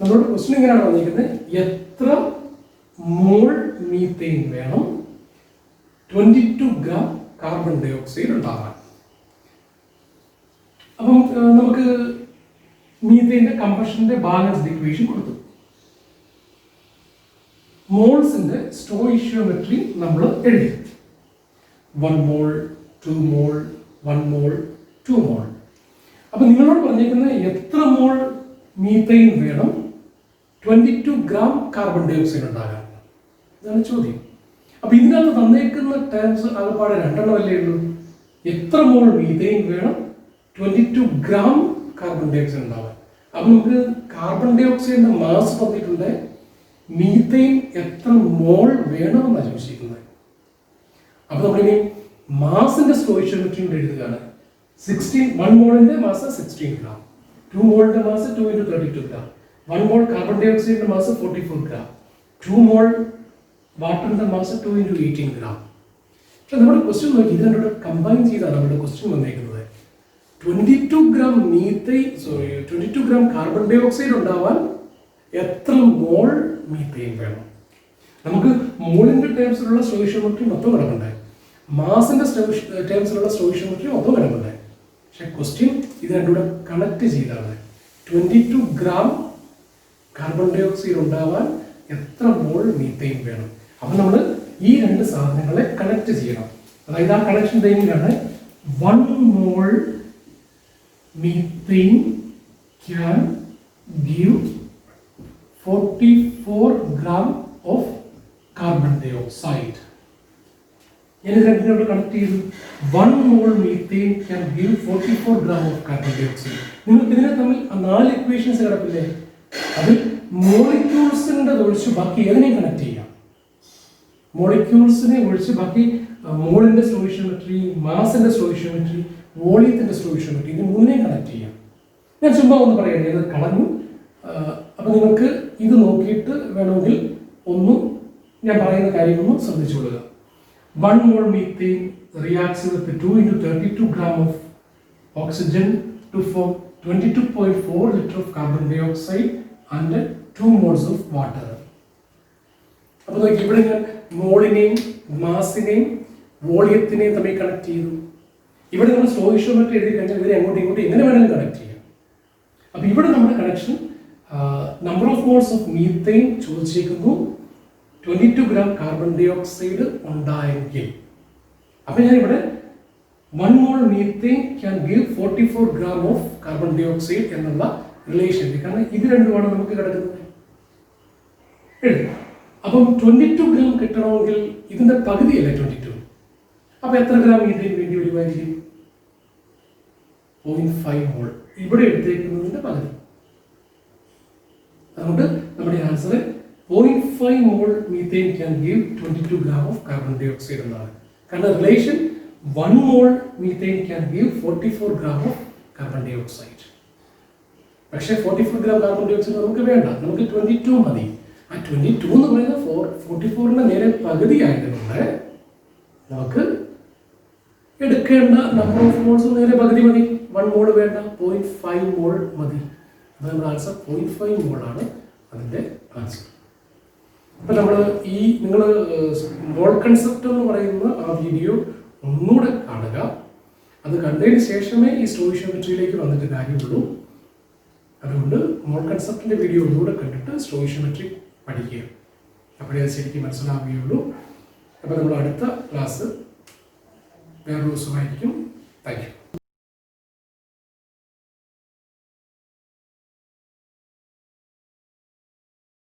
S1: നമ്മളോട് ക്വസ്റ്റ്യൻ ഇങ്ങനെയാണ് വന്നിരിക്കുന്നത്. എത്ര മോൾ മീത്തൈൻ വേണം 22 ഗ്രാം കാർബൺ ഡൈ ഓക്സൈഡ് ഉണ്ടാവാൻ? അപ്പം നമുക്ക് മീത്തൈന്റെ കമ്പഷന്റെ ബാലൻസ്ഡ് ഇക്വേഷൻ കൊടുത്തു. മോൾസിന്റെ സ്റ്റോയിഷിയോമെട്രി നമ്മൾ എഴുതി. 1 മോൾ 2 മോൾ 1 മോൾ 2 മോൾ. അപ്പൊ നിങ്ങളോട് പറഞ്ഞിരിക്കുന്നത് എത്ര മോൾ മീത്തൈൻ വേണം 22 ഗ്രാം കാർബൺ ഡൈ ഓക്സൈഡ് ഉണ്ടാകാൻ? ഇതാണ് ചോദ്യം. അപ്പൊ ഇതിനകത്ത് തന്നേക്കുന്ന ടേംസ് ആകെപ്പാടെ 2 അല്ലേ ഉള്ളൂ. എത്ര മോൾ മീത്തൈൻ വേണം 22 ഗ്രാം കാർബൺ ഡൈ ഓക്സൈഡ് ഉണ്ടാവാൻ? അപ്പൊ നമുക്ക് കാർബൺ ഡൈ ഓക്സൈഡിന്റെ മാസ് തന്നിട്ടുണ്ട്. മീത്തൈൻ എത്ര മോൾ വേണമെന്നാണ് ചോദിച്ചിരിക്കുന്നത്. അപ്പൊ നമ്മളിനി മാസിന്റെ സ്റ്റോയിഷിയോമെട്രി എഴുതുകയാണ്. 1 മോളിന്റെ മാസ് 16 ഗ്രാം. 2 മോളിന്റെ മാസ് 2 × 32 ഗ്രാം. 1 മോൾ കാർബൺ ഡൈ ഓക്സൈഡിന്റെ മാസ് 44 ഗ്രാം. 2 മോൾ വാട്ടറിന്റെ മാസ് 2 × 18 ഗ്രാം. പക്ഷെ നമ്മുടെ ക്വസ്റ്റ്യൻ നോക്കി ഇത് രണ്ടോട് കമ്പൈൻ ചെയ്താണ് നമ്മുടെ ക്വസ്റ്റ്യൻ വന്നേക്കുന്നത്. 22 gram methane 22 gram carbon dioxide ഉണ്ടാവാൻ എത്ര മോൾ മീത്തൈൻ വേണം? നമുക്ക് മോളിന്റെ ടേംസിലുള്ള സ്റ്റോയിഷിയോമെട്രി മൊത്തം കിടക്കണ്ടായി, മാസിന്റെ ടേംസിലുള്ള സ്റ്റോയിഷിയോമെട്രി മൊത്തം കിടക്കണ്ടായി. പക്ഷെ ക്വസ്റ്റ്യൻ ഇത് രണ്ടുകൂടെ കണക്ട് ചെയ്താണ്. 22 ഗ്രാം കാർബൺ ഡൈ ഓക്സൈഡ് ഉണ്ടാവാൻ എത്ര മോൾ മീത്തൈൻ വേണം? അപ്പൊ നമ്മൾ ഈ രണ്ട് സാധനങ്ങളെ കണക്ട് ചെയ്യണം. അതായത് ആ കണക്ഷൻ തന്നെയാണ് 1 മോൾ methane can give 44 gram of carbon dioxide. ഞാൻ രണ്ടിനോട് കണക്ട് ചെയ്തു. 1 mole methane can give 44 gram of carbon dioxide. നിങ്ങൾക്ക് ഇതിനെ തമ്മിൽ 4 ഇക്വേഷൻസ് കിടപ്പില്ലേ? അതിൽ മോളിക്യൂൾസിന്റെ ഒഴിച്ച് ബാക്കി ഏതിനെയും കണക്ട് ചെയ്യാം. മോളിക്യൂൾസിനെ ഒഴിച്ച് ബാക്കി മോളിന്റെ സ്റ്റോയിഷിയോമെട്രി, മാസിന്റെ സ്റ്റോയിഷിയോമെട്രി, വോളിയത്തിന്റെ സ്റ്റോയിഷിയോമെട്രി, ഇത് മൂന്നിനെയും കണക്ട് ചെയ്യാം. ഞാൻ ചുമ്മാ ഒന്ന് പറയട്ടെ, ഇത് കളഞ്ഞു അപ്പോൾ നിങ്ങൾക്ക് ഇത് നോക്കിയിട്ട് വേണമെങ്കിൽ ഒന്നും ഞാൻ പറയുന്ന കാര്യമൊന്നും ശ്രദ്ധിച്ചുകൊള്ളുക. 1 mole methane reacts with 2 into 32 gram of oxygen to form 22.4 liter of carbon dioxide and 2 moles of water. അപ്പോൾ നോക്കി ഇവിടെ ഞാൻ മോളിനെയും മാസിനെയും വോളിയത്തിനെയും തമ്മിൽ കണക്ട് ചെയ്തു. ഇവിടെ നമ്മൾ സ്റ്റോയിഷിയോമെട്രി എഴുതി കഴിഞ്ഞാൽ ഇവരെ അങ്ങോട്ടും ഇങ്ങോട്ടും എങ്ങനെ വേണമെങ്കിലും കണക്ട് ചെയ്യാം. അപ്പോൾ ഇവിടെ നമ്മുടെ connection number of moles of methane ചോദിച്ചിരിക്കുന്നു, 22 gram കാർബൺ ഡൈ ഓക്സൈഡ് ഉണ്ടായെങ്കിൽ. അപ്പോൾ ഞാനിവിടെ 1 mole methane can give 44 gram of carbon dioxide എന്നുള്ള റിലേഷൻ, കാരണം ഇത് രണ്ടുമാണ് നമുക്ക് കിടക്കുന്നത്. അപ്പം 22 gram കിട്ടണമെങ്കിൽ ഇതിന്റെ പകുതിയല്ലേ 22. അപ്പൊ എത്ര ഗ്രാം മീഥൈൻ വേണ്ടി വരുമായിരിക്കും? 0.5 മോൾ. ഇവിടെ എടുത്തേക്കുന്നതിന്റെ പകുതി. അതുകൊണ്ട് നമ്മുടെ answer 0.5 mole methane can give 22 gram of carbon dioxide എന്നാണ്. കാരണം relation 1 mole methane can give 44 gram of carbon dioxide. പക്ഷേ 44 gram കാർബൺ ഡൈ ഓക്സൈഡ് നമുക്ക് വേണ്ട, നമുക്ക് 22 മതി. ആ 22 എന്ന് പറയുന്നത് 44ന്റെ നേരെ പകുതി ആയതുകൊണ്ട് നമുക്ക് എടുക്കേണ്ട നമ്പർ ഓഫ് മോൾസ് നേരെ പകുതി മതി. 1 മോൾ വേണ്ട, 0.5 മോൾ മതി. അപ്പോൾ നമ്മുടെ ആൻസർ 0.5 മോളാണ് അതിൻ്റെ ആൻസർ. അപ്പം നമ്മൾ നിങ്ങൾ മോൾ കൺസെപ്റ്റ് എന്ന് പറയുന്ന ആ വീഡിയോ ഒന്നുകൂടെ കാണുക. അത് കണ്ടതിന് ശേഷമേ ഈ സ്റ്റോയിഷിയോമെട്രിയിലേക്ക് വന്നിട്ട് കാര്യമുള്ളൂ. അതുകൊണ്ട് മോൾ കൺസെപ്റ്റിൻ്റെ വീഡിയോ ഒന്നുകൂടെ കണ്ടിട്ട് സ്റ്റോയിഷിയോമെട്രി പഠിക്കുക. അപ്പോഴേ അത് ശരിക്കും മനസ്സിലാവുകയുള്ളൂ. അപ്പോൾ നമ്മൾ അടുത്ത ക്ലാസ് വേറൊരു ദിവസമായിരിക്കും. Thank you.